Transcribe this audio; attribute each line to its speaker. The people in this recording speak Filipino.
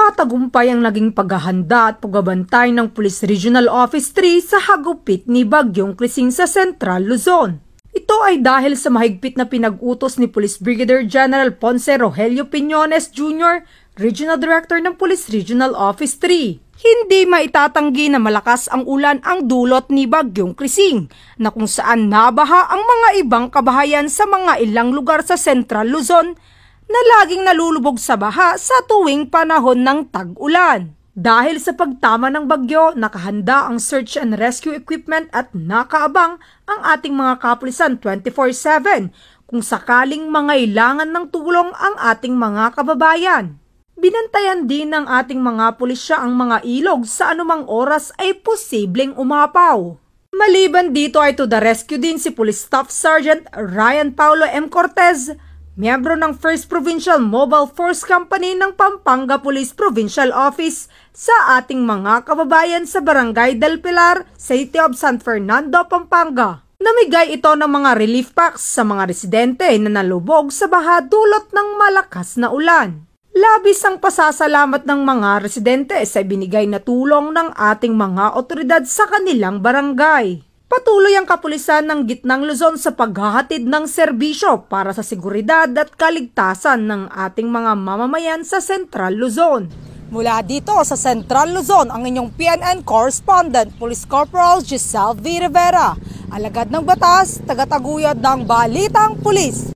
Speaker 1: Matagumpay ang naging paghahanda at pagbabantay ng Police Regional Office 3 sa hagupit ni Bagyong Krising sa Central Luzon. Ito ay dahil sa mahigpit na pinag-utos ni Police Brigadier General Ponce Rogelio Piñones Jr., Regional Director ng Police Regional Office 3. Hindi maitatanggi na malakas ang ulan ang dulot ni Bagyong Krising, na kung saan nabaha ang mga ibang kabahayan sa mga ilang lugar sa Central Luzon na laging nalulubog sa baha sa tuwing panahon ng tag-ulan. Dahil sa pagtama ng bagyo, nakahanda ang search and rescue equipment at nakaabang ang ating mga kapulisan 24/7 kung sakaling mangailangan ng tulong ang ating mga kababayan. Binantayan din ng ating mga pulisya ang mga ilog sa anumang oras ay posibleng umapaw. Maliban dito ay to the rescue din si Police Staff Sergeant Ryan Paulo M. Cortez, miyembro ng 1st Provincial Mobile Force Company ng Pampanga Police Provincial Office sa ating mga kababayan sa Barangay del Pilar, City of San Fernando, Pampanga. Namigay ito ng mga relief packs sa mga residente na nalubog sa baha dulot ng malakas na ulan. Labis ang pasasalamat ng mga residente sa binigay na tulong ng ating mga otoridad sa kanilang barangay. Patuloy ang kapulisan ng Gitnang Luzon sa paghahatid ng serbisyo para sa seguridad at kaligtasan ng ating mga mamamayan sa Central Luzon. Mula dito sa Central Luzon, ang inyong PNN correspondent, Police Corporal Giselle V. Rivera, alagad ng batas, tagataguyod ng Balitang Pulis.